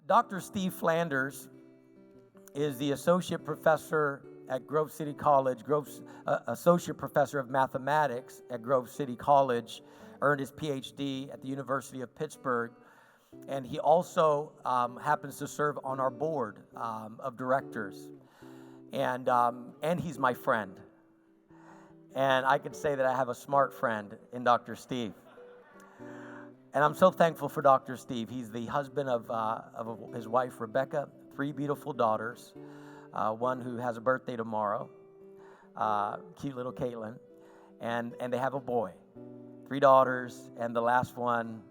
Dr. Steve Flanders is the associate professor at Grove City College, associate professor of mathematics at Grove City College, earned his PhD at the University of Pittsburgh, and he also happens to serve on our board of directors, and he's my friend, and I could say that I have a smart friend in Dr. Steve. And I'm so thankful for Dr. Steve. He's the husband of his wife, Rebecca, 3 beautiful daughters, one who has a birthday tomorrow, cute little Caitlin, and they have a boy, 3 daughters, and the last one,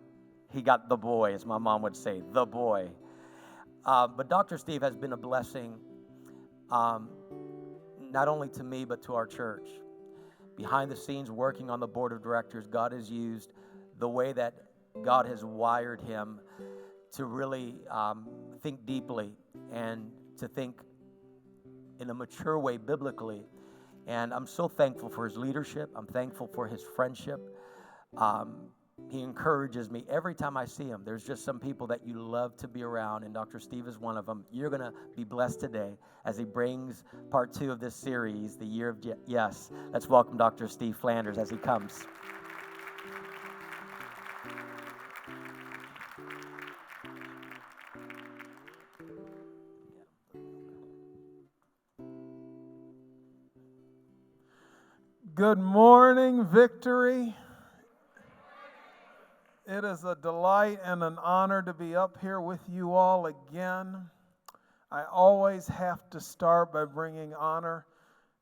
he got the boy, as my mom would say, the boy. But Dr. Steve has been a blessing, not only to me, but to our church. Behind the scenes, working on the board of directors, God has used the way that God has wired him to really think deeply and to think in a mature way biblically. And I'm so thankful for his leadership. I'm thankful for his friendship. He encourages me every time I see him. There's just some people that you love to be around, and Dr. Steve is one of them. You're going to be blessed today as he brings part 2 of this series, The Year of Yes. Let's welcome Dr. Steve Flanders as he comes. Good morning, Victory. It is a delight and an honor to be up here with you all again. I always have to start by bringing honor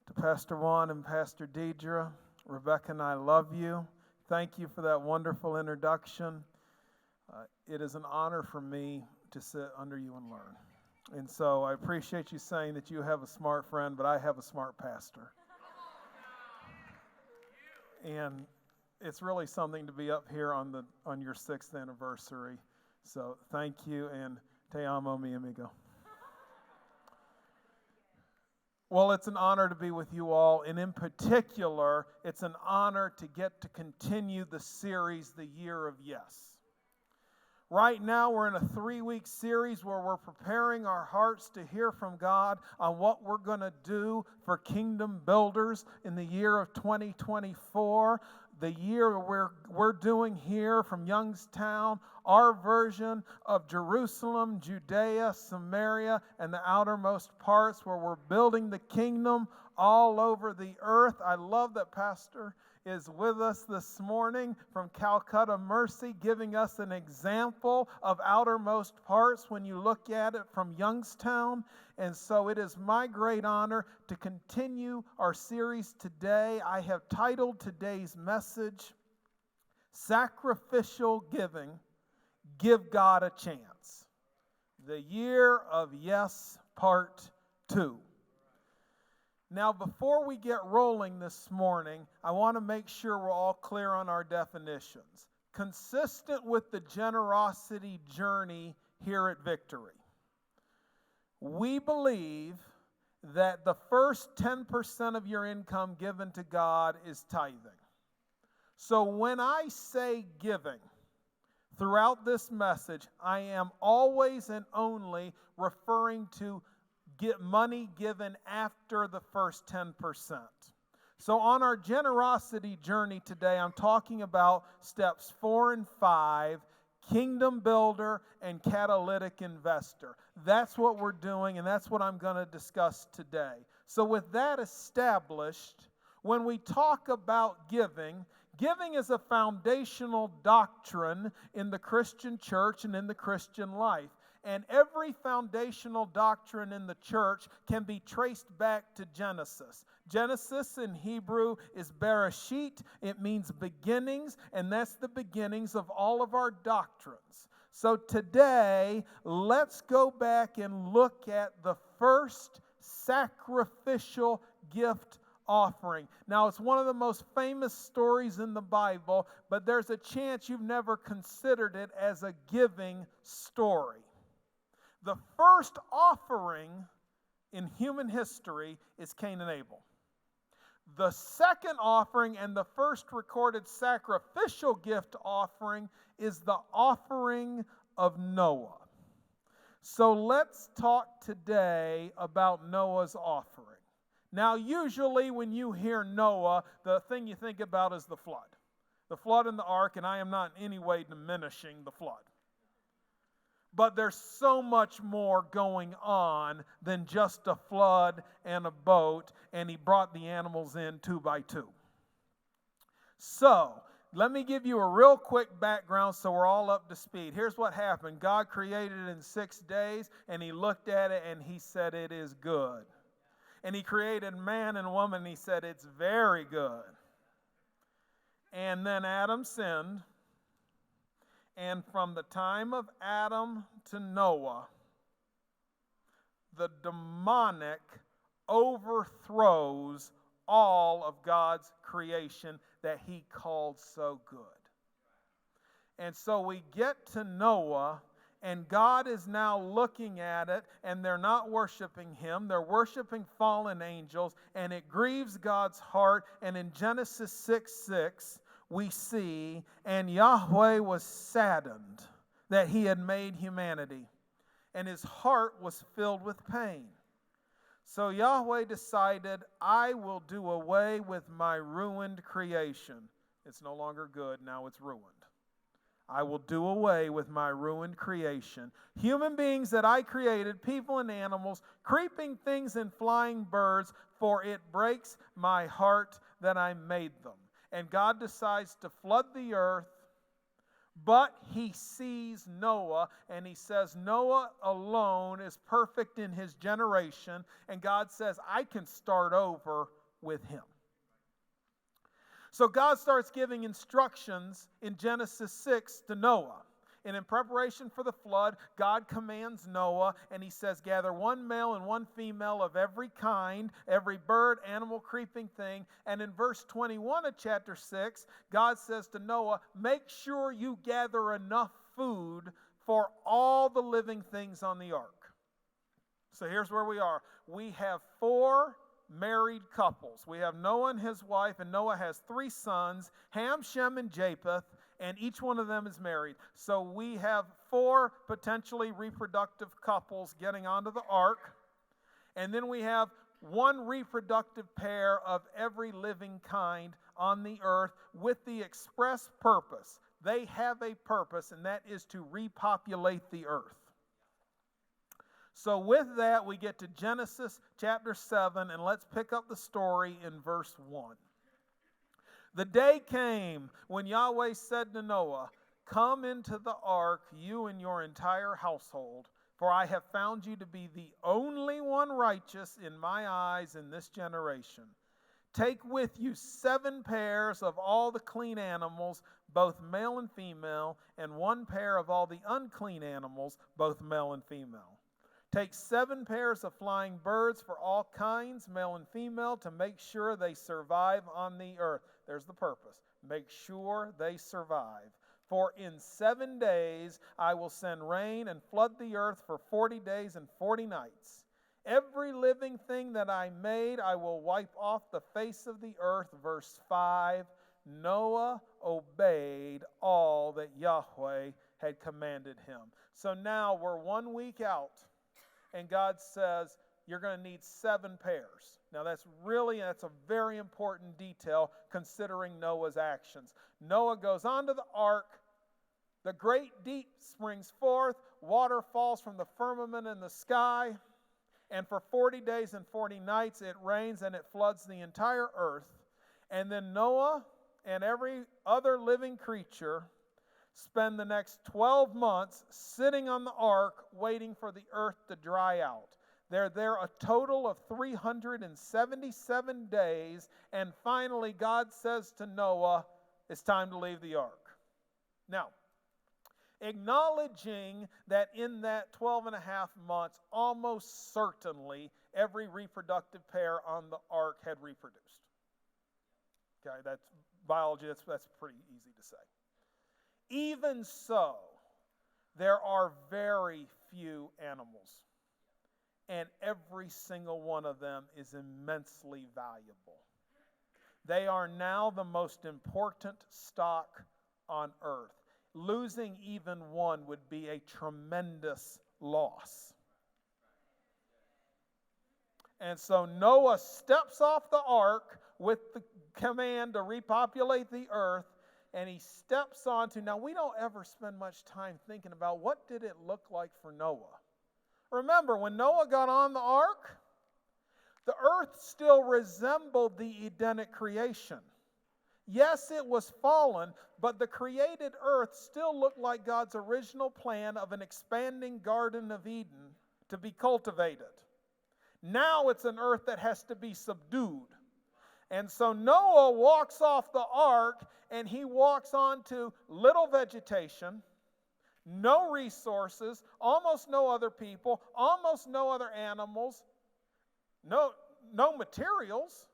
to Pastor Juan and Pastor Deidre. Rebecca and I love you. Thank you for that wonderful introduction. It is an honor for me to sit under you and learn. And so I appreciate you saying that you have a smart friend, but I have a smart pastor. And it's really something to be up here on your 6th anniversary. So thank you, and te amo, mi amigo. Well, it's an honor to be with you all, and in particular, it's an honor to get to continue the series, The Year of Yes. Right now, we're in a 3-week series where we're preparing our hearts to hear from God on what we're going to do for Kingdom Builders in the year of 2024. The year we're doing here from Youngstown, our version of Jerusalem, Judea, Samaria, and the outermost parts where we're building the kingdom all over the earth. I love that Pastor is with us this morning from Calcutta Mercy, giving us an example of outermost parts when you look at it from Youngstown. And so it is my great honor to continue our series today. I have titled today's message, Sacrificial Giving, Give God a Chance. The Year of Yes, Part 2. Now, before we get rolling this morning, I want to make sure we're all clear on our definitions. Consistent with the generosity journey here at Victory, we believe that the first 10% of your income given to God is tithing. So when I say giving throughout this message, I am always and only referring to get money given after the first 10%. So on our generosity journey today, I'm talking about steps 4 and 5, Kingdom Builder and Catalytic Investor. That's what we're doing, and that's what I'm going to discuss today. So with that established, when we talk about giving, giving is a foundational doctrine in the Christian church and in the Christian life. And every foundational doctrine in the church can be traced back to Genesis. Genesis in Hebrew is Bereshit. It means beginnings, and that's the beginnings of all of our doctrines. So today, let's go back and look at the first sacrificial gift offering. Now, it's one of the most famous stories in the Bible, but there's a chance you've never considered it as a giving story. The first offering in human history is Cain and Abel. The second offering and the first recorded sacrificial gift offering is the offering of Noah. So let's talk today about Noah's offering. Now, usually when you hear Noah, the thing you think about is the flood. The flood in the ark, and I am not in any way diminishing the flood. But there's so much more going on than just a flood and a boat, and he brought the animals in 2 by 2. So, let me give you a real quick background so we're all up to speed. Here's what happened. God created it in 6 days, and he looked at it, and he said, it is good. And he created man and woman, and he said, it's very good. And then Adam sinned, and from the time of Adam to Noah, the demonic overthrows all of God's creation that he called so good. And so we get to Noah, and God is now looking at it, and they're not worshiping him. They're worshiping fallen angels, and it grieves God's heart. And in Genesis 6:6, we see, and Yahweh was saddened that he had made humanity, and his heart was filled with pain. So Yahweh decided, I will do away with my ruined creation. It's no longer good, now it's ruined. I will do away with my ruined creation. Human beings that I created, people and animals, creeping things and flying birds, for it breaks my heart that I made them. And God decides to flood the earth, but he sees Noah, and he says, Noah alone is perfect in his generation, and God says, I can start over with him. So God starts giving instructions in Genesis 6 to Noah. And in preparation for the flood, God commands Noah, and he says, gather 1 male and 1 female of every kind, every bird, animal, creeping thing. And in verse 21 of chapter 6, God says to Noah, make sure you gather enough food for all the living things on the ark. So here's where we are. We have 4 married couples. We have Noah and his wife, and Noah has 3 sons, Ham, Shem, and Japheth. And each one of them is married. So we have 4 potentially reproductive couples getting onto the ark. And then we have 1 reproductive pair of every living kind on the earth with the express purpose. They have a purpose, and that is to repopulate the earth. So with that, we get to Genesis chapter 7, and let's pick up the story in verse 1. The day came when Yahweh said to Noah, come into the ark, you and your entire household, for I have found you to be the only one righteous in my eyes in this generation. Take with you 7 pairs of all the clean animals, both male and female, and 1 pair of all the unclean animals, both male and female. Take 7 pairs of flying birds for all kinds, male and female, to make sure they survive on the earth. There's the purpose. Make sure they survive. For in 7 days I will send rain and flood the earth for 40 days and 40 nights. Every living thing that I made I will wipe off the face of the earth. Verse 5, Noah obeyed all that Yahweh had commanded him. So now we're 1 week out, and God says, you're going to need 7 pairs. Now that's a very important detail considering Noah's actions. Noah goes onto the ark. The great deep springs forth. Water falls from the firmament in the sky. And for 40 days and 40 nights it rains and it floods the entire earth. And then Noah and every other living creature spend the next 12 months sitting on the ark waiting for the earth to dry out. They're there a total of 377 days, and finally God says to Noah, it's time to leave the ark. Now, acknowledging that in that 12 and a half months, almost certainly every reproductive pair on the ark had reproduced. Okay, that's biology, that's pretty easy to say. Even so, there are very few animals, and every single one of them is immensely valuable. They are now the most important stock on earth. Losing even one would be a tremendous loss. And so Noah steps off the ark with the command to repopulate the earth, and he steps onto, now we don't ever spend much time thinking about what did it look like for Noah. Remember, when Noah got on the ark, the earth still resembled the Edenic creation. Yes, it was fallen, but the created earth still looked like God's original plan of an expanding Garden of Eden to be cultivated. Now it's an earth that has to be subdued. And so Noah walks off the ark, and he walks onto little vegetation, no resources, almost no other people, almost no other animals, no materials.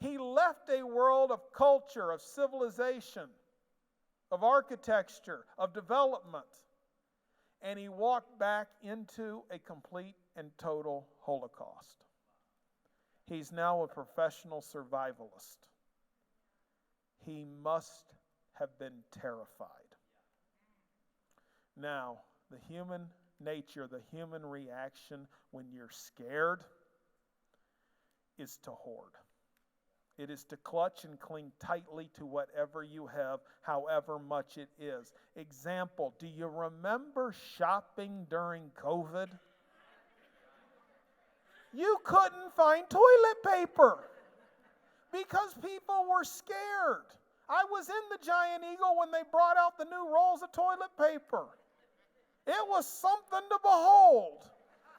He left a world of culture, of civilization, of architecture, of development, and he walked back into a complete and total Holocaust. He's now a professional survivalist. He must have been terrified. Now, the human nature, the human reaction when you're scared is to hoard. It is to clutch and cling tightly to whatever you have, however much it is. Example, do you remember shopping during COVID? You couldn't find toilet paper because people were scared. I was in the Giant Eagle when they brought out the new rolls of toilet paper. It was something to behold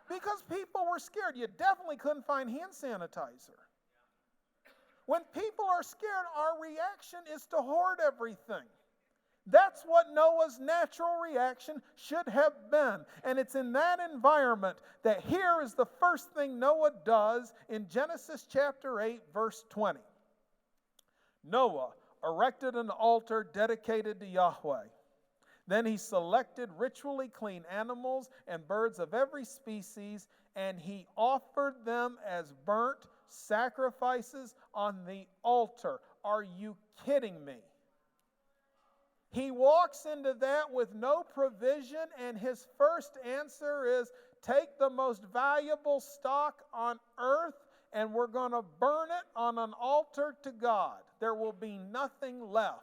because people were scared. You definitely couldn't find hand sanitizer. When people are scared, our reaction is to hoard everything. That's what Noah's natural reaction should have been. And it's in that environment that here is the first thing Noah does in Genesis chapter 8, verse 20. Noah erected an altar dedicated to Yahweh. Then he selected ritually clean animals and birds of every species, and he offered them as burnt sacrifices on the altar. Are you kidding me? He walks into that with no provision, and his first answer is, take the most valuable stock on earth, and we're going to burn it on an altar to God. There will be nothing left.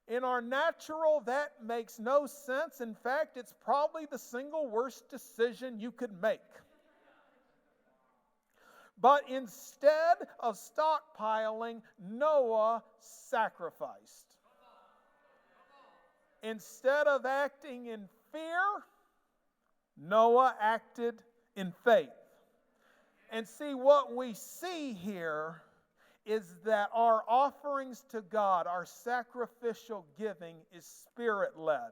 In our natural, that makes no sense. In fact, it's probably the single worst decision you could make. But instead of stockpiling, Noah sacrificed. Instead of acting in fear, Noah acted in faith. And see, what we see here is that our offerings to God, our sacrificial giving, is spirit-led.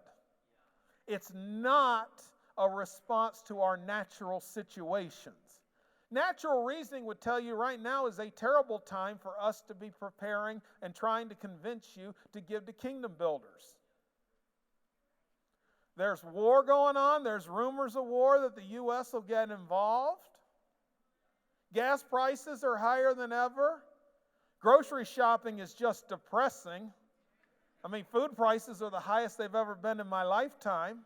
It's not a response to our natural situations. Natural reasoning would tell you right now is a terrible time for us to be preparing and trying to convince you to give to kingdom builders. There's war going on. There's rumors of war that the U.S. will get involved. Gas prices are higher than ever. Grocery shopping is just depressing. I mean, food prices are the highest they've ever been in my lifetime.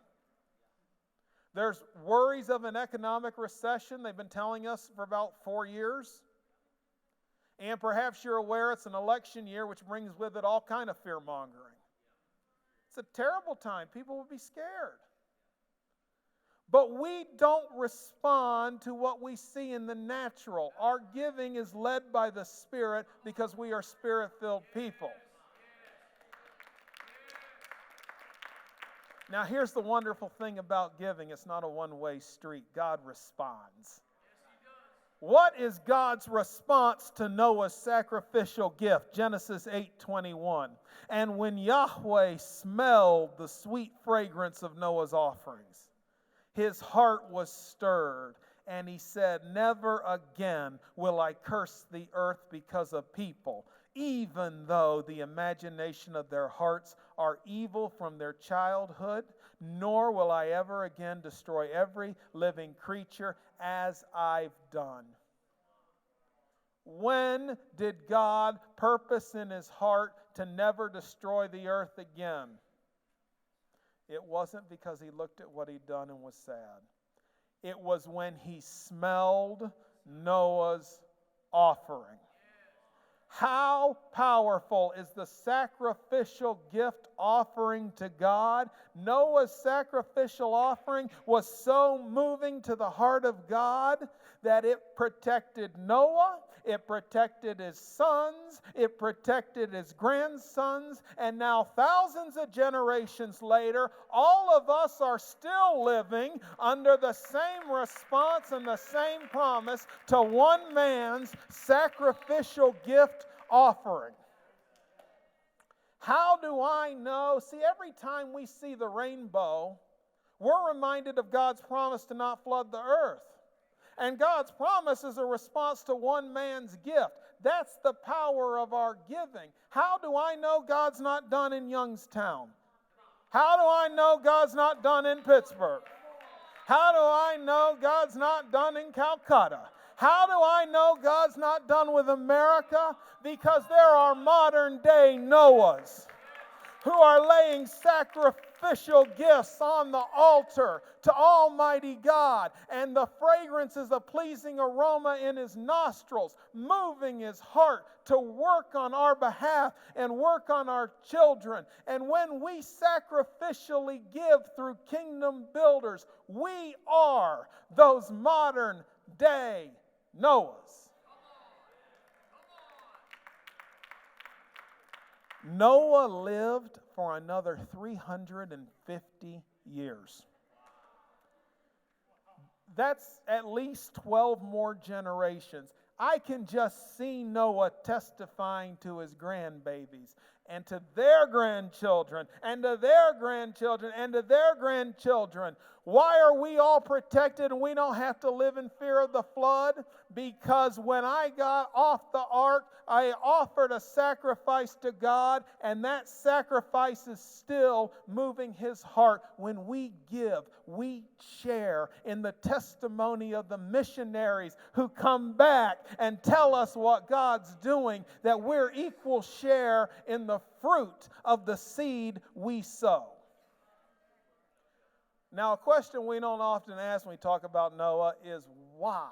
There's worries of an economic recession. They've been telling us for about 4 years. And perhaps you're aware it's an election year, which brings with it all kind of fear-mongering. It's a terrible time. People will be scared. But we don't respond to what we see in the natural. Our giving is led by the Spirit because we are Spirit-filled people. Now, here's the wonderful thing about giving. It's not a one-way street. God responds. What is God's response to Noah's sacrificial gift? Genesis 8:21. And when Yahweh smelled the sweet fragrance of Noah's offerings, his heart was stirred, and he said, never again will I curse the earth because of people, even though the imagination of their hearts are evil from their childhood, nor will I ever again destroy every living creature as I've done. When did God purpose in his heart to never destroy the earth again? it wasn't because he looked at what he'd done and was sad. It was when he smelled Noah's offering. How powerful is the sacrificial gift offering to God? Noah's sacrificial offering was so moving to the heart of God that it protected Noah, it protected his sons, it protected his grandsons, and now thousands of generations later, all of us are still living under the same response and the same promise to one man's sacrificial gift offering. How do I know? See, every time we see the rainbow, we're reminded of God's promise to not flood the earth. And God's promise is a response to one man's gift. That's the power of our giving. How do I know God's not done in Youngstown? How do I know God's not done in Pittsburgh? How do I know God's not done in Calcutta? How do I know God's not done with America? Because there are modern day Noahs who are laying sacrificial gifts on the altar to Almighty God, and the fragrance is a pleasing aroma in his nostrils, moving his heart to work on our behalf and work on our children. And when we sacrificially give through kingdom builders, we are those modern day Noahs. Noah lived for another 350 years. That's at least 12 more generations. I can just see Noah testifying to his grandbabies and to their grandchildren and to their grandchildren and to their grandchildren. Why are we all protected and we don't have to live in fear of the flood? Because when I got off the ark, I offered a sacrifice to God, and that sacrifice is still moving his heart. When we give, we share in the testimony of the missionaries who come back and tell us what God's doing, that we're equal share in the fruit of the seed we sow. Now, a question we don't often ask when we talk about Noah is, why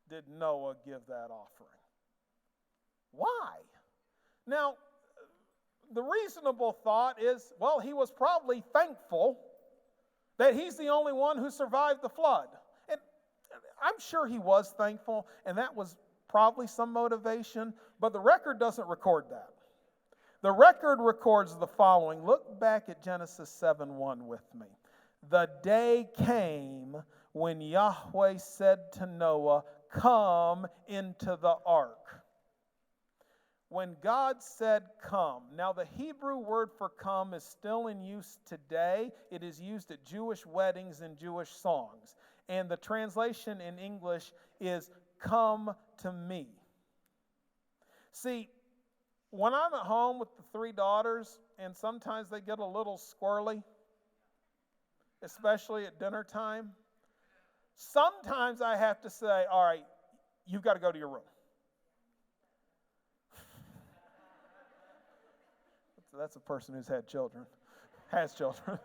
did Noah give that offering? Why? Now, the reasonable thought is, well, he was probably thankful that he's the only one who survived the flood. And I'm sure he was thankful, and that was probably some motivation, but the record doesn't record that. The record records the following. Look back at Genesis 7:1 with me. The day came when Yahweh said to Noah, "Come into the ark." When God said come, now the Hebrew word for come is still in use today. It is used at Jewish weddings and Jewish songs. And the translation in English is come to me. See, when I'm at home with the three daughters, and sometimes they get a little squirrely, especially at dinner time, sometimes I have to say, all right, you've got to go to your room. That's a person who's has children.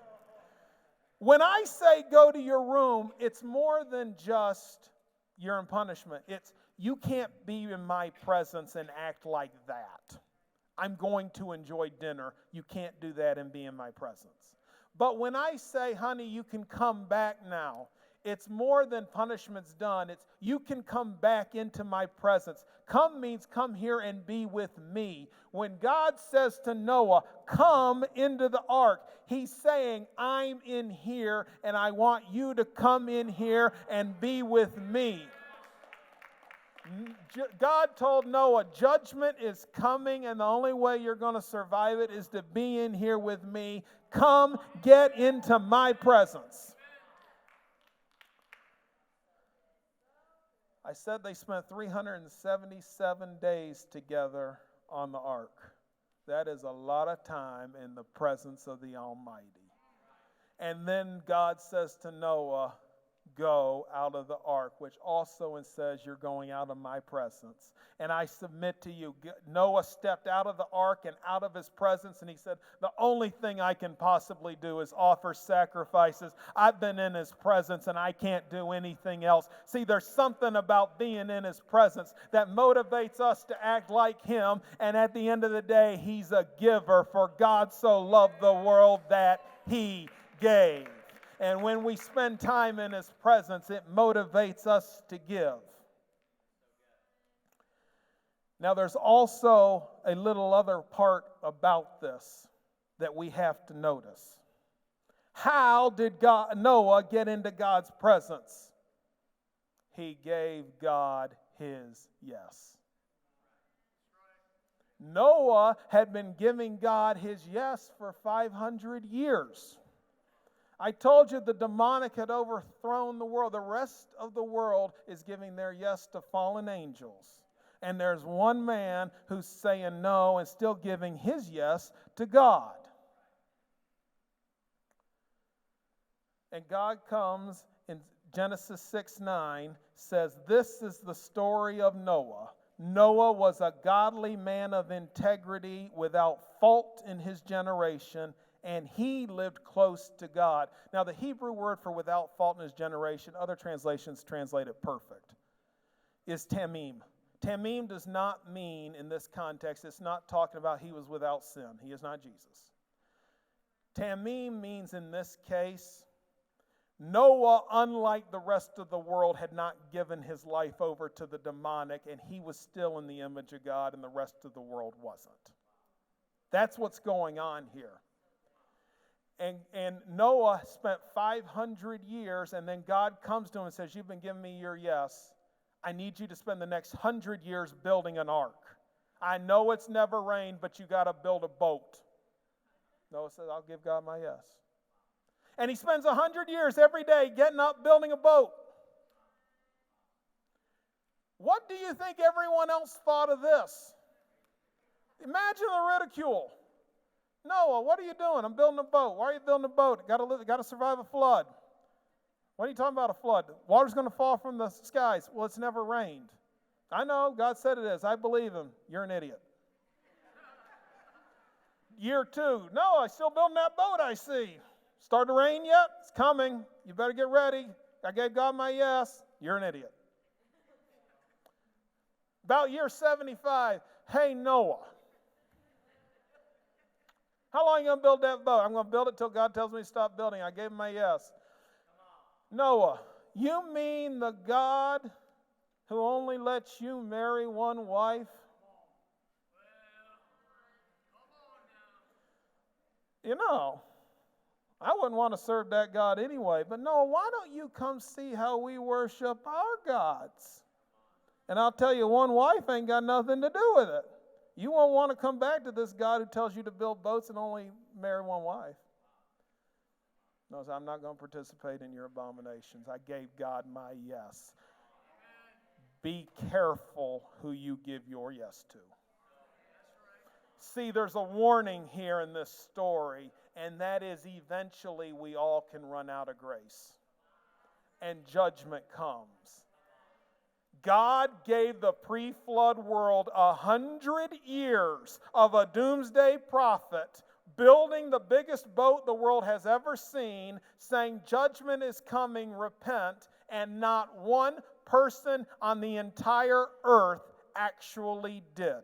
When I say go to your room, it's more than just you're in punishment. It's you can't be in my presence and act like that. I'm going to enjoy dinner. You can't do that and be in my presence. But when I say, honey, you can come back now, it's more than punishment's done. It's you can come back into my presence. Come means come here and be with me. When God says to Noah, come into the ark, he's saying, I'm in here and I want you to come in here and be with me. God told Noah, judgment is coming, and the only way you're going to survive it is to be in here with me. Come, get into my presence. I said they spent 377 days together on the ark. That is a lot of time in the presence of the Almighty. And then God says to Noah, go out of the ark, which also says you're going out of my presence. And I submit to you, Noah stepped out of the ark and out of his presence, and he said, the only thing I can possibly do is offer sacrifices. I've been in his presence, and I can't do anything else. See, there's something about being in his presence that motivates us to act like him, and at the end of the day, he's a giver, for God so loved the world that he gave. And when we spend time in his presence, it motivates us to give. Now, there's also a little other part about this that we have to notice. How did Noah get into God's presence? He gave God his yes. Noah had been giving God his yes for 500 years. I told you the demonic had overthrown the world. The rest of the world is giving their yes to fallen angels. And there's one man who's saying no and still giving his yes to God. And God comes in Genesis 6:9, says, this is the story of Noah. Noah was a godly man of integrity without fault in his generation, and he lived close to God. Now, the Hebrew word for without fault in his generation, other translations translate it perfect, is tamim. Tamim does not mean, in this context, it's not talking about he was without sin. He is not Jesus. Tamim means, in this case, Noah, unlike the rest of the world, had not given his life over to the demonic, and he was still in the image of God, and the rest of the world wasn't. That's what's going on here. And Noah spent 500 years, and then God comes to him and says, you've been giving me your yes. I need you to spend the next 100 years building an ark. I know it's never rained, but you got to build a boat. Noah says, I'll give God my yes. And he spends 100 years every day getting up, building a boat. What do you think everyone else thought of this? Imagine the ridicule. Noah, what are you doing? I'm building a boat. Why are you building a boat? Got to survive a flood. What are you talking about, a flood? Water's going to fall from the skies. Well, it's never rained. I know, God said it is. I believe him. You're an idiot. Year 2. Noah, still building that boat, I see. Started to rain yet? It's coming. You better get ready. I gave God my yes. You're an idiot. About year 75. Hey, Noah. How long are you going to build that boat? I'm going to build it till God tells me to stop building. I gave him my yes. Noah, you mean the God who only lets you marry one wife? You know, I wouldn't want to serve that God anyway, but Noah, why don't you come see how we worship our gods? And I'll tell you, one wife ain't got nothing to do with it. You won't want to come back to this God who tells you to build boats and only marry one wife. No, I'm not going to participate in your abominations. I gave God my yes. Be careful who you give your yes to. See, there's a warning here in this story, and that is eventually we all can run out of grace, and judgment comes. God gave the pre-flood world 100 years of a doomsday prophet building the biggest boat the world has ever seen, saying judgment is coming, repent, and not one person on the entire earth actually did.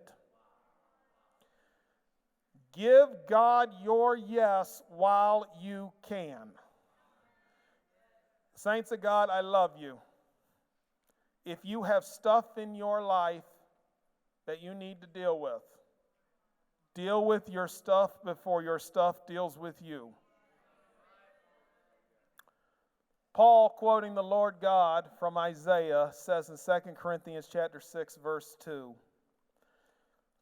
Give God your yes while you can. Saints of God, I love you. If you have stuff in your life that you need to deal with your stuff before your stuff deals with you. Paul, quoting the Lord God from Isaiah, says in 2 Corinthians chapter 6, verse 2,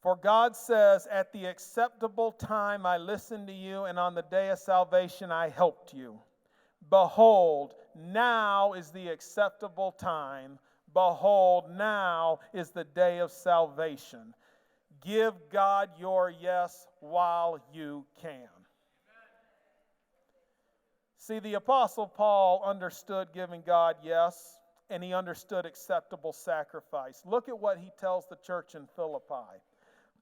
for God says, at the acceptable time I listened to you, and on the day of salvation I helped you. Behold, now is the acceptable time. Behold, now is the day of salvation. Give God your yes while you can. See, the Apostle Paul understood giving God yes, and he understood acceptable sacrifice. Look at what he tells the church in Philippi.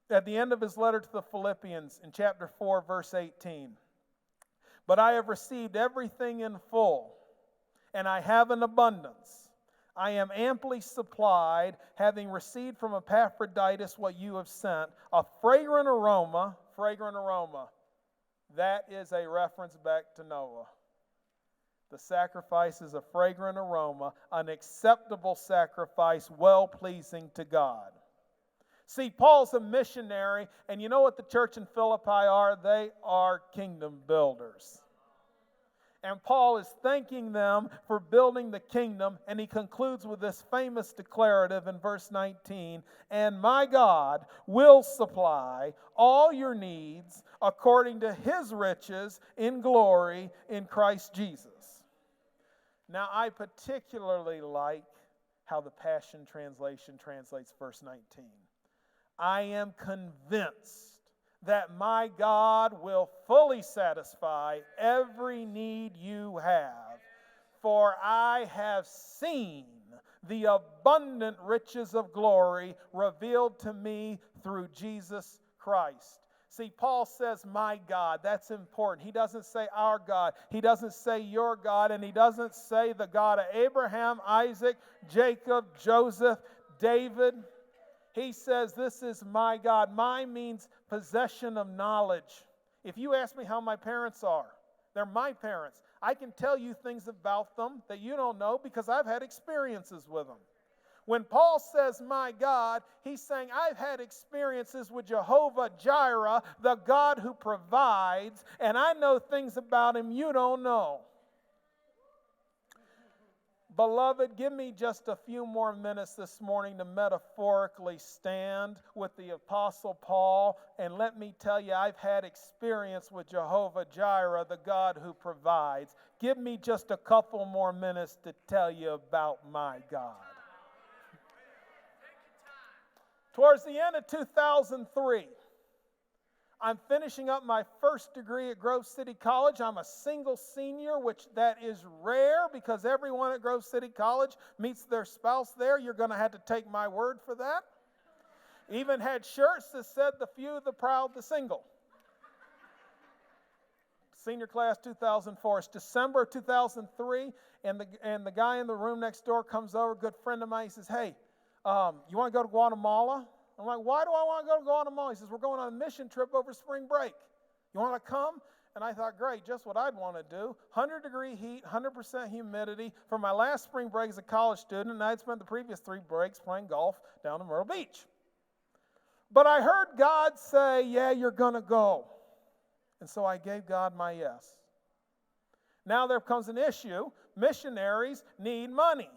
At the end of his letter to the Philippians, in chapter 4, verse 18, "But I have received everything in full, and I have an abundance. I am amply supplied, having received from Epaphroditus what you have sent, a fragrant aroma." Fragrant aroma. That is a reference back to Noah. The sacrifice is a fragrant aroma, an acceptable sacrifice, well-pleasing to God. See, Paul's a missionary, and you know what the church in Philippi are? They are kingdom builders. And Paul is thanking them for building the kingdom, and he concludes with this famous declarative in verse 19, "And my God will supply all your needs according to his riches in glory in Christ Jesus." Now, I particularly like how the Passion Translation translates verse 19. "I am convinced that my God will fully satisfy every need you have, for I have seen the abundant riches of glory revealed to me through Jesus Christ." See, Paul says, "my God." That's important. He doesn't say our God. He doesn't say your God. And he doesn't say the God of Abraham, Isaac, Jacob, Joseph, David. He says, "This is my God." My means possession of knowledge. If you ask me how my parents are, they're my parents. I can tell you things about them that you don't know because I've had experiences with them. When Paul says, "my God," he's saying, I've had experiences with Jehovah Jireh, the God who provides, and I know things about him you don't know. Beloved, give me just a few more minutes this morning to metaphorically stand with the Apostle Paul, and let me tell you, I've had experience with Jehovah Jireh, the God who provides. Give me just a couple more minutes to tell you about my God. Towards the end of 2003, I'm finishing up my first degree at Grove City College. I'm a single senior, which that is rare because everyone at Grove City College meets their spouse there. You're going to have to take my word for that. Even had shirts that said "the few, the proud, the single." Senior class 2004. It's December 2003, and the guy in the room next door comes over, a good friend of mine. He says, "Hey, you want to go to Guatemala?" I'm like, "Why do I want to go to Guatemala?" He says, "We're going on a mission trip over spring break. You want to come?" And I thought, great, just what I'd want to do. 100-degree heat, 100% humidity. For my last spring break as a college student, and I'd spent the previous 3 breaks playing golf down in Myrtle Beach. But I heard God say, "Yeah, you're going to go." And so I gave God my yes. Now there comes an issue. Missionaries need money.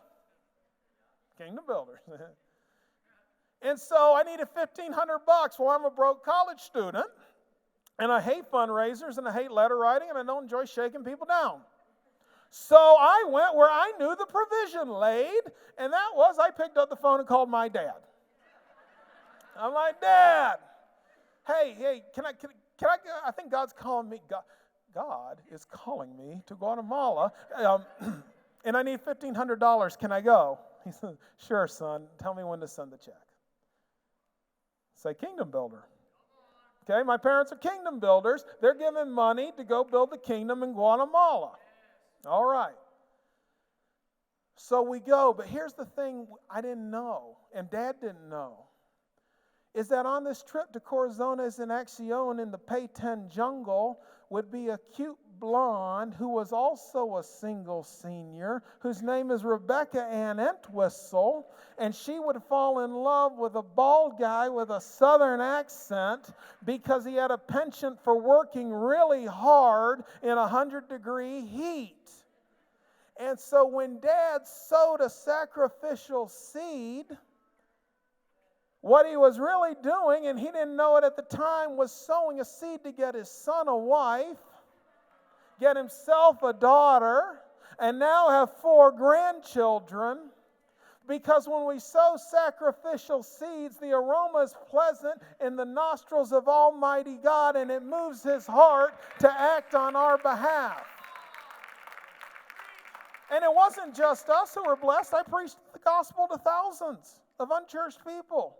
Kingdom builders. And so I needed $1,500. Well, I'm a broke college student, and I hate fundraisers, and I hate letter writing, and I don't enjoy shaking people down. So I went where I knew the provision laid, and that was I picked up the phone and called my dad. I'm like, "Dad, hey, can I think God's calling me. God is calling me to Guatemala, and I need $1,500. Can I go?" He said, "Sure, son. Tell me when to send the check." Say, kingdom builder. Okay, my parents are kingdom builders. They're giving money to go build the kingdom in Guatemala. All right. So we go, but here's the thing I didn't know, and Dad didn't know, is that on this trip to Corazones and Acción in the Payten jungle would be a cute blonde who was also a single senior, whose name is Rebecca Ann Entwistle, and she would fall in love with a bald guy with a southern accent because he had a penchant for working really hard in 100-degree heat. And so when Dad sowed a sacrificial seed, what he was really doing, and he didn't know it at the time, was sowing a seed to get his son a wife, get himself a daughter, and now have 4 grandchildren. Because when we sow sacrificial seeds, the aroma is pleasant in the nostrils of Almighty God, and it moves his heart to act on our behalf. And it wasn't just us who were blessed. I preached the gospel to thousands of unchurched people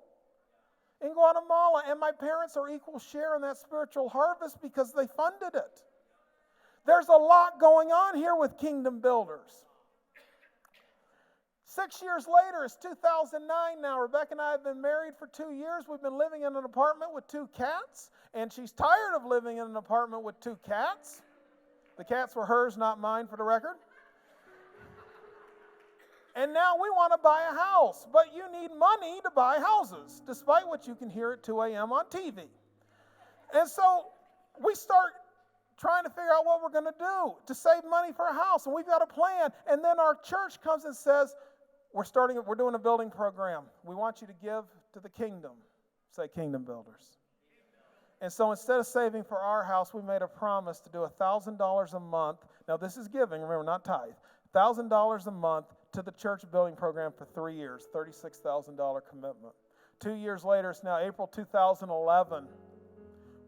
in Guatemala. And my parents are equal share in that spiritual harvest because they funded it. There's a lot going on here with Kingdom Builders. 6 years later, it's 2009 now. Rebecca and I have been married for 2 years. We've been living in an apartment with 2 cats. And she's tired of living in an apartment with 2 cats. The cats were hers, not mine, for the record. And now we want to buy a house. But you need money to buy houses, despite what you can hear at 2 a.m. on TV. And so we start trying to figure out what we're going to do to save money for a house. And we've got a plan. And then our church comes and says, we're doing a building program. We want you to give to the kingdom. Say Kingdom Builders. And so instead of saving for our house, we made a promise to do $1,000 a month. Now this is giving, remember, not tithe. $1,000 a month to the church building program for 3 years, $36,000 commitment. 2 years later, it's now April 2011.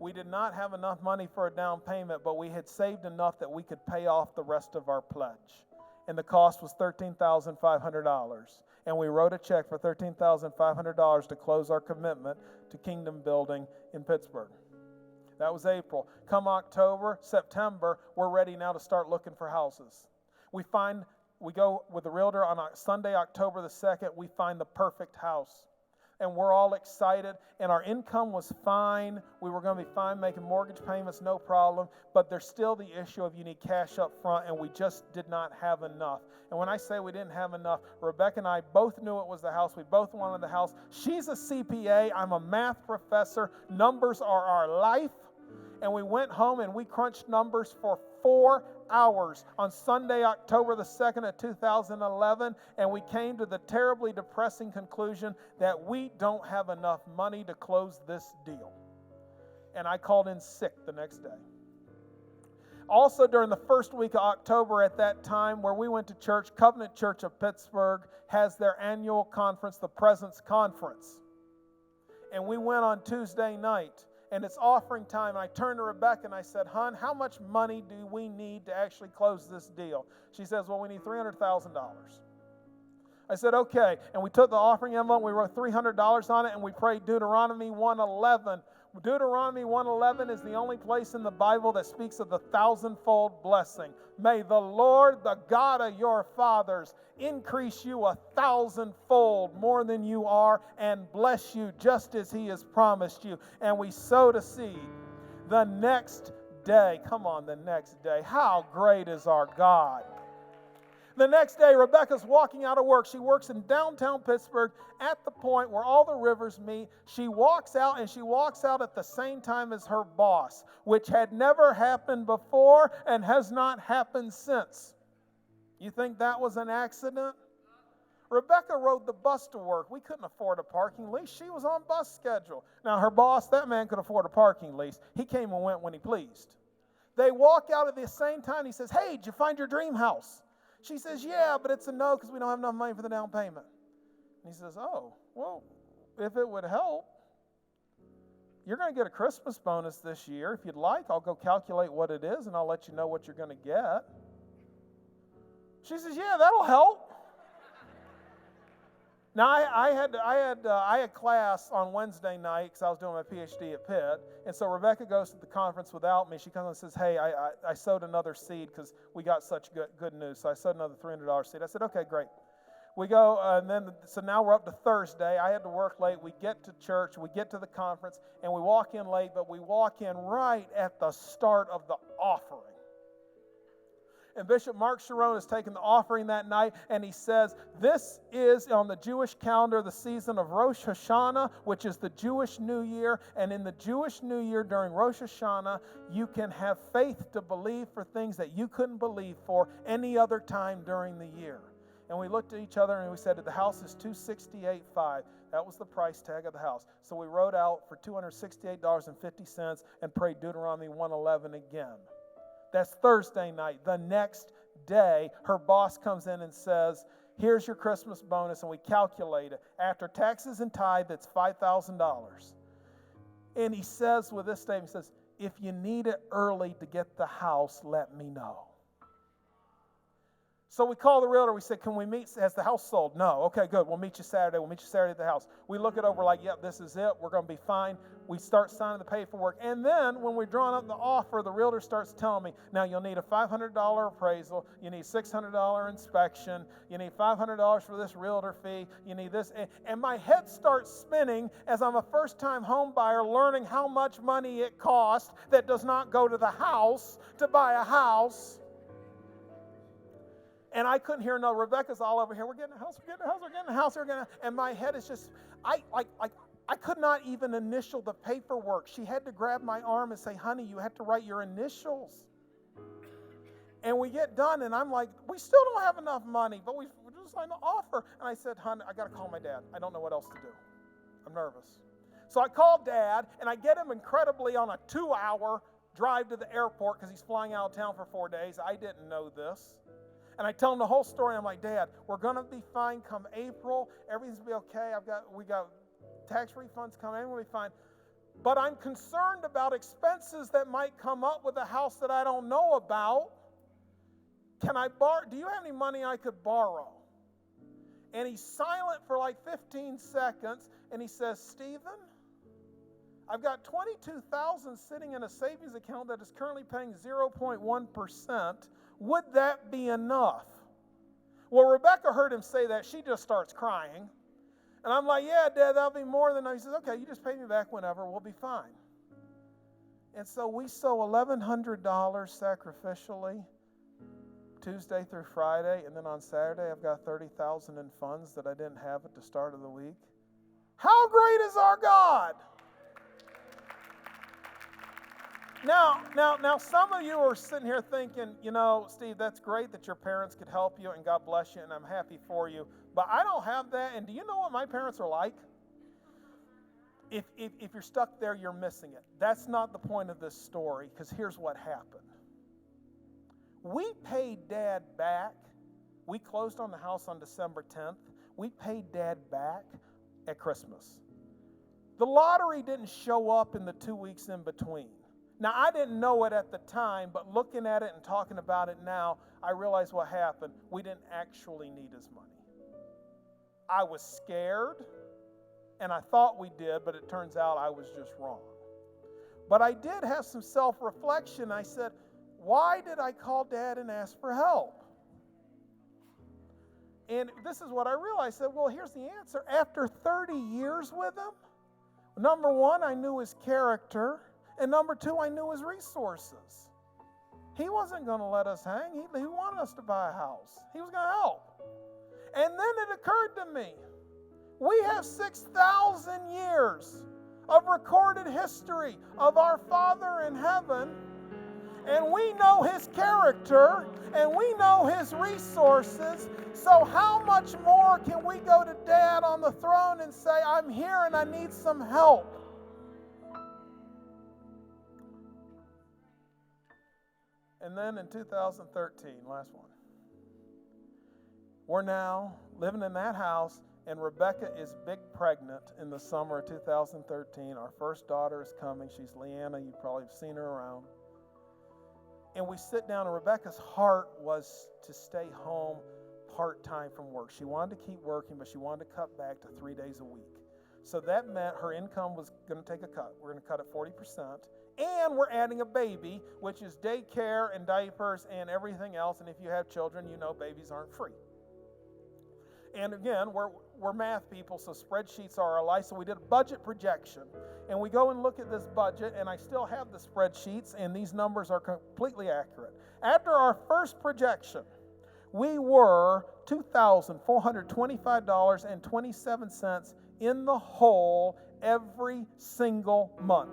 We did not have enough money for a down payment, but we had saved enough that we could pay off the rest of our pledge. And the cost was $13,500. And we wrote a check for $13,500 to close our commitment to Kingdom Building in Pittsburgh. That was April. Come October, September, we're ready now to start looking for houses. We go with the realtor on Sunday, October the 2nd, we find the perfect house. And we're all excited, and our income was fine. We were going to be fine making mortgage payments, no problem. But there's still the issue of you need cash up front, and we just did not have enough. And when I say we didn't have enough, Rebecca and I both knew it was the house. We both wanted the house. She's a CPA. I'm a math professor. Numbers are our life. And we went home, and we crunched numbers for 4 hours on Sunday, October the 2nd of 2011, and we came to the terribly depressing conclusion that we don't have enough money to close this deal. And I called in sick the next day. Also, during the first week of October at that time, where we went to church, Covenant Church of Pittsburgh has their annual conference, the Presence Conference. And we went on Tuesday night. And it's offering time. And I turned to Rebecca and I said, hon, how much money do we need to actually close this deal? She says, well, we need $300,000. I said, okay. And we took the offering envelope, we wrote $300 on it, and we prayed Deuteronomy 1:11. Deuteronomy 1:11 is the only place in the Bible that speaks of the 1,000-fold blessing. May the Lord, the God of your fathers, increase you 1,000-fold more than you are and bless you just as he has promised you. And we sowed a seed. The next day, come on, the next day, how great is our God? The next day, Rebecca's walking out of work. She works in downtown Pittsburgh at the point where all the rivers meet. She walks out, and she walks out at the same time as her boss, which had never happened before and has not happened since. You think that was an accident? Rebecca rode the bus to work. We couldn't afford a parking lease. She was on bus schedule. Now, her boss, that man could afford a parking lease. He came and went when he pleased. They walk out at the same time. He says, hey, did you find your dream house? She says, yeah, but it's a no because we don't have enough money for the down payment. And he says, oh, well, if it would help, you're going to get a Christmas bonus this year. If you'd like, I'll go calculate what it is, and I'll let you know what you're going to get. She says, yeah, that'll help. Now, I had class on Wednesday night because I was doing my PhD at Pitt. And so Rebecca goes to the conference without me. She comes and says, hey, I sowed another seed because we got such good news. So I sowed another $300 seed. I said, okay, great. We go, so now we're up to Thursday. I had to work late. We get to church. We get to the conference, and we walk in late, but we walk in right at the start of the offering. And Bishop Mark Sharon has taken the offering that night, and he says, this is on the Jewish calendar the season of Rosh Hashanah, which is the Jewish New Year. And in the Jewish New Year during Rosh Hashanah, you can have faith to believe for things that you couldn't believe for any other time during the year. And we looked at each other and we said, the house is $268,500. That was the price tag of the house. So we wrote out for $268.50 and prayed Deuteronomy 1:11 again. That's Thursday night. The next day, her boss comes in and says, here's your Christmas bonus, and we calculate it. After taxes and tithe, it's $5,000. And he says with this statement, he says, if you need it early to get the house, let me know. So we call the realtor. We said, can we meet? Has the house sold? No. Okay, good. We'll meet you Saturday. We'll meet you Saturday at the house. We look it over like, yep, this is it. We're going to be fine. We start signing the paperwork. And then when we're drawing up the offer, the realtor starts telling me, now you'll need a $500 appraisal. You need $600 inspection. You need $500 for this realtor fee. You need this. And my head starts spinning as I'm a first-time home buyer learning how much money it costs that does not go to the house to buy a house. And I couldn't hear no. Rebecca's all over here. We're getting a house. We're getting a house. We're getting a house. We're getting a, and my head is just. I could not even initial the paperwork. She had to grab my arm and say, "Honey, you have to write your initials." And we get done, and I'm like, "We still don't have enough money, but we just signed the offer." And I said, "Honey, I got to call my dad. I don't know what else to do. I'm nervous." So I called Dad, and I get him incredibly on a 2-hour drive to the airport because he's flying out of town for 4 days. I didn't know this. And I tell him the whole story. I'm like, Dad, we're going to be fine come April. Everything's going to be okay. We got tax refunds coming. Everything will be fine. But I'm concerned about expenses that might come up with a house that I don't know about. Can I borrow? Do you have any money I could borrow? And he's silent for like 15 seconds. And he says, Stephen, I've got $22,000 sitting in a savings account that is currently paying 0.1%. Would that be enough? Well, Rebecca heard him say that. She just starts crying. And I'm like, yeah, Dad, that'll be more than enough. He says, okay, you just pay me back whenever. We'll be fine. And so we sow $1,100 sacrificially Tuesday through Friday. And then on Saturday, I've got $30,000 in funds that I didn't have at the start of the week. How great is our God? Now, some of you are sitting here thinking, you know, Steve, that's great that your parents could help you, and God bless you, and I'm happy for you. But I don't have that, and do you know what my parents are like? If you're stuck there, you're missing it. That's not the point of this story, because here's what happened. We paid Dad back. We closed on the house on December 10th. We paid Dad back at Christmas. The lottery didn't show up in the 2 weeks in between. Now, I didn't know it at the time, but looking at it and talking about it now, I realized what happened. We didn't actually need his money. I was scared, and I thought we did, but it turns out I was just wrong. But I did have some self-reflection. I said, why did I call Dad and ask for help? And this is what I realized. I said, well, here's the answer. After 30 years with him, number one, I knew his character. And number two, I knew his resources. He wasn't going to let us hang. He wanted us to buy a house. He was going to help. And then it occurred to me, we have 6,000 years of recorded history of our Father in heaven, and we know his character, and we know his resources. So how much more can we go to Dad on the throne and say, I'm here and I need some help? And then in 2013, last one, we're now living in that house, and Rebecca is big pregnant in the summer of 2013. Our first daughter is coming. She's Leanna. You probably have seen her around. And we sit down, and Rebecca's heart was to stay home part-time from work. She wanted to keep working, but she wanted to cut back to 3 days a week. So that meant her income was going to take a cut. We're going to cut it 40%. And we're adding a baby, which is daycare and diapers and everything else. And if you have children, you know babies aren't free. And again, we're math people, so spreadsheets are our life. So we did a budget projection. And we go and look at this budget, and I still have the spreadsheets, and these numbers are completely accurate. After our first projection, we were $2,425.27 in the hole every single month.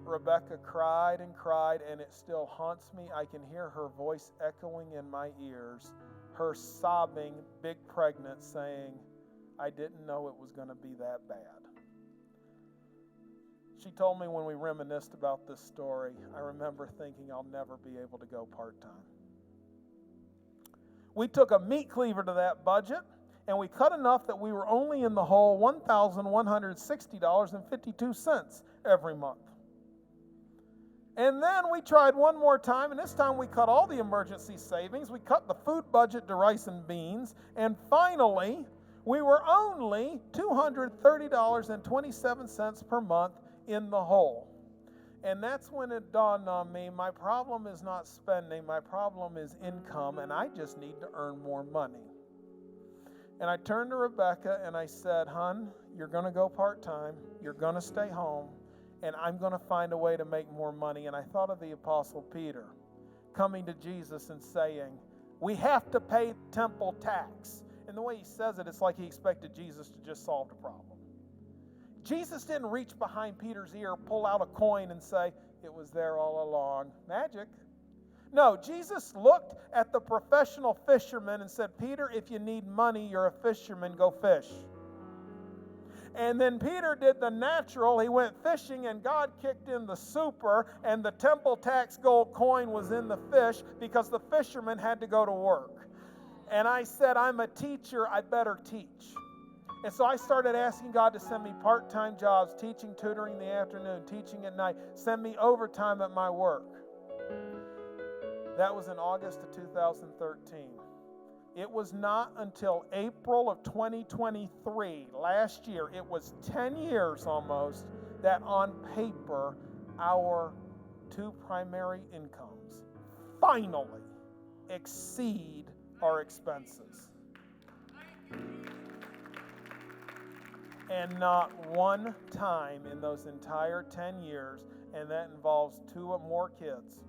Rebecca cried and cried, and it still haunts me. I can hear her voice echoing in my ears, her sobbing, big pregnant, saying, I didn't know it was going to be that bad. She told me when we reminisced about this story, I remember thinking I'll never be able to go part-time. We took a meat cleaver to that budget, and we cut enough that we were only in the hole $1,160.52 every month. And then we tried one more time, and this time we cut all the emergency savings. We cut the food budget to rice and beans. And finally, we were only $230.27 per month in the hole. And that's when it dawned on me, my problem is not spending, my problem is income, and I just need to earn more money. And I turned to Rebecca and I said, "Hun, you're going to go part-time, you're going to stay home, and I'm going to find a way to make more money." And I thought of the Apostle Peter coming to Jesus and saying, "We have to pay temple tax." And the way he says it, it's like he expected Jesus to just solve the problem. Jesus didn't reach behind Peter's ear, pull out a coin, and say, "It was there all along." Magic. No, Jesus looked at the professional fisherman and said, "Peter, if you need money, you're a fisherman, go fish." And then Peter did the natural. He went fishing, and God kicked in the super, and the temple tax gold coin was in the fish because the fisherman had to go to work. And I said, "I'm a teacher, I better teach." And so I started asking God to send me part-time jobs, teaching, tutoring in the afternoon, teaching at night, send me overtime at my work. That was in August of 2013. It was not until April of 2023, last year, it was 10 years almost, that on paper, our two primary incomes finally exceed our expenses. And not one time in those entire 10 years, and that involves 2 or more kids,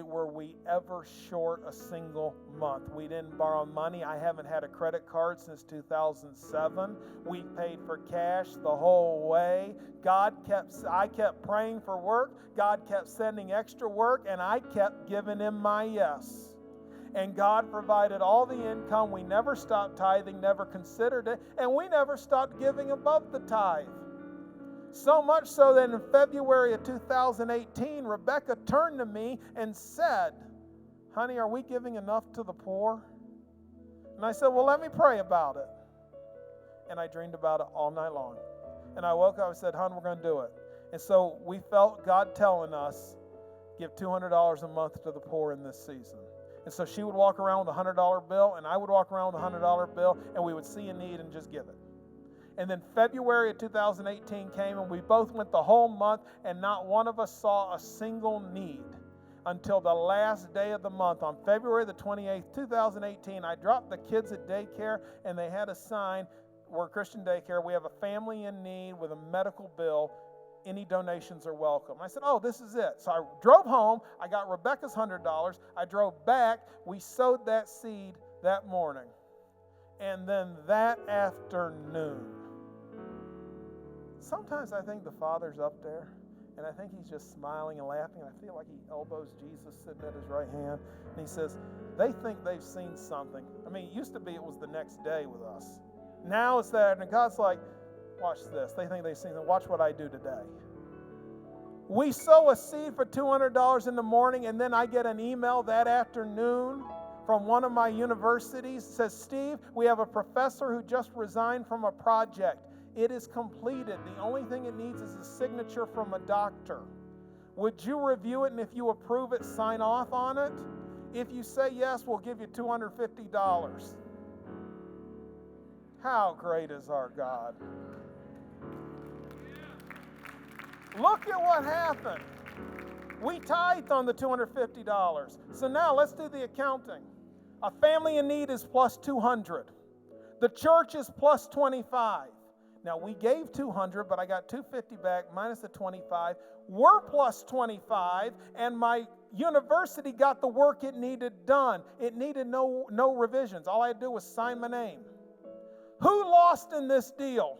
were we ever short a single month. We didn't borrow money. I haven't had a credit card since 2007. We paid for cash the whole way. I kept praying for work. God kept sending extra work, and I kept giving Him my yes. And God provided all the income. We never stopped tithing, never considered it, and we never stopped giving above the tithe. So much so that in February of 2018, Rebecca turned to me and said, "Honey, are we giving enough to the poor?" And I said, "Well, let me pray about it." And I dreamed about it all night long. And I woke up and said, "Hon, we're going to do it." And so we felt God telling us, give $200 a month to the poor in this season. And so she would walk around with a $100 bill, and I would walk around with a $100 bill, and we would see a need and just give it. And then February of 2018 came, and we both went the whole month, and not one of us saw a single need until the last day of the month. On February the 28th, 2018, I dropped the kids at daycare, and they had a sign, "We're Christian daycare. We have a family in need with a medical bill. Any donations are welcome." I said, "Oh, this is it." So I drove home. I got Rebecca's $100. I drove back. We sowed that seed that morning. And then that afternoon, sometimes I think the Father's up there, and I think He's just smiling and laughing, and I feel like He elbows Jesus sitting at His right hand, and He says, they think they've seen something. I mean, it used to be it was the next day with us. Now it's that, and God's like, watch this. They think they've seen it. Watch what I do today. We sow a seed for $200 in the morning, and then I get an email that afternoon from one of my universities. It says, "Steve, we have a professor who just resigned from a project. It is completed. The only thing it needs is a signature from a doctor. Would you review it, and if you approve it, sign off on it? If you say yes, we'll give you $250. How great is our God? Look at what happened. We tithed on the $250. So now let's do the accounting. A family in need is plus $200. The church is plus $25. Now, we gave $200, but I got $250 back minus the $25. We're plus $25, and my university got the work it needed done. It needed no revisions. All I had to do was sign my name. Who lost in this deal?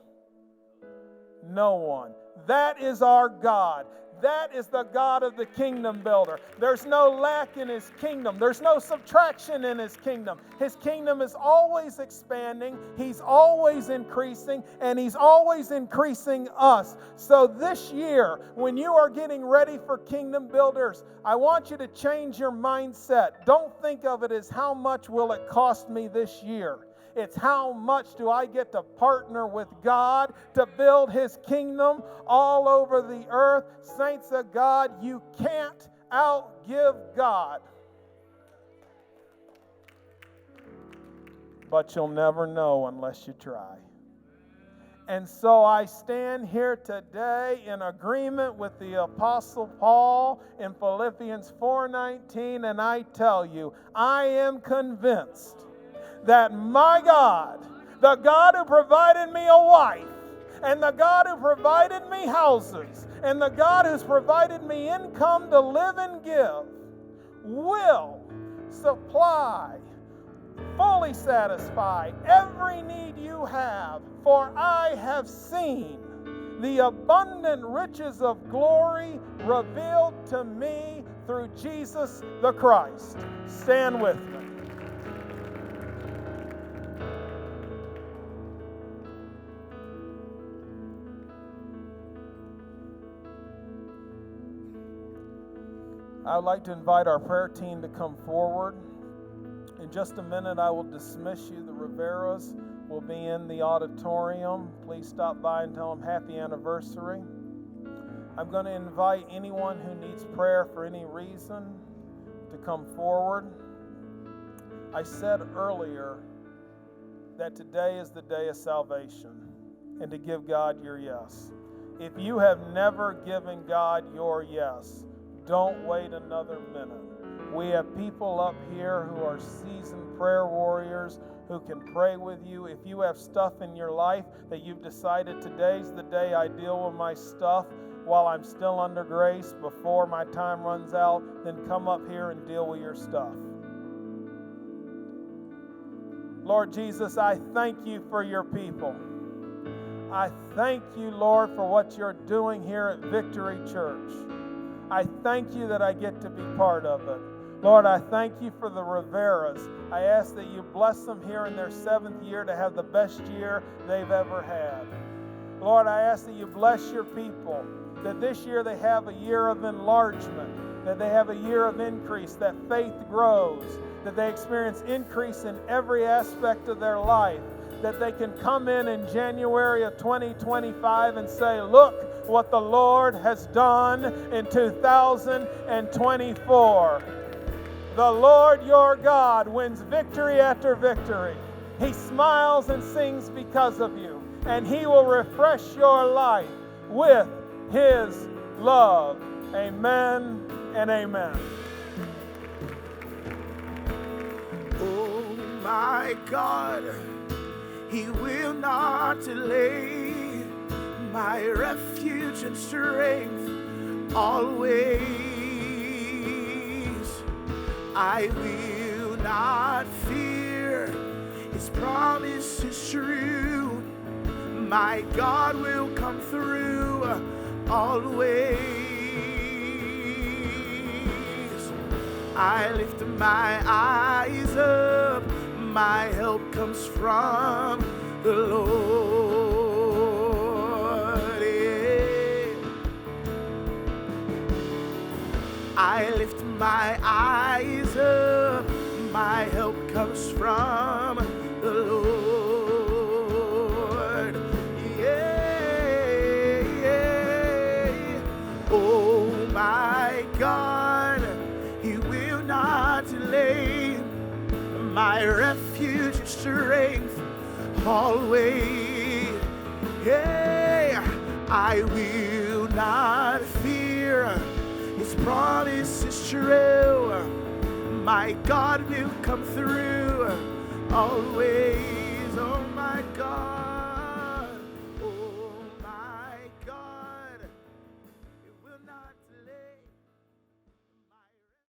No one. That is our God. That is the God of the kingdom builder. There's no lack in His kingdom. There's no subtraction in His kingdom. His kingdom is always expanding. He's always increasing, and He's always increasing us. So this year, when you are getting ready for kingdom builders, I want you to change your mindset. Don't think of it as how much will it cost me this year. It's how much do I get to partner with God to build His kingdom all over the earth. Saints of God, you can't outgive God. But you'll never know unless you try. And so I stand here today in agreement with the Apostle Paul in Philippians 4:19, and I tell you, I am convinced that my God, the God who provided me a wife, and the God who provided me houses, and the God who's provided me income to live and give, will supply, fully satisfy every need you have. For I have seen the abundant riches of glory revealed to me through Jesus the Christ. Stand with me. I would like to invite our prayer team to come forward. In just a minute, I will dismiss you. The Riveras will be in the auditorium. Please stop by and tell them happy anniversary. I'm going to invite anyone who needs prayer for any reason to come forward. I said earlier that today is the day of salvation and to give God your yes. If you have never given God your yes, don't wait another minute. We have people up here who are seasoned prayer warriors who can pray with you. If you have stuff in your life that you've decided today's the day I deal with my stuff while I'm still under grace before my time runs out, then come up here and deal with your stuff. Lord Jesus, I thank you for your people. I thank you, Lord, for what you're doing here at Victory Church. I thank you that I get to be part of it. Lord, I thank you for the Riveras. I ask that you bless them here in their 7th year to have the best year they've ever had. Lord, I ask that you bless your people, that this year they have a year of enlargement, that they have a year of increase, that faith grows, that they experience increase in every aspect of their life, that they can come in January of 2025 and say, look what the Lord has done in 2024. The Lord your God wins victory after victory. He smiles and sings because of you, and He will refresh your life with His love. Amen and amen. Oh my God, He will not delay, my refuge and strength always. I will not fear, His promise is true. My God will come through always. I lift my eyes up, my help comes from the Lord. Yeah. I lift my eyes up, my help comes from the Lord. Yeah, yeah. Oh my God, He will not delay, my refuge and strength always. Yeah, I will not fear, His promise is true. My God will come through always. Oh my God.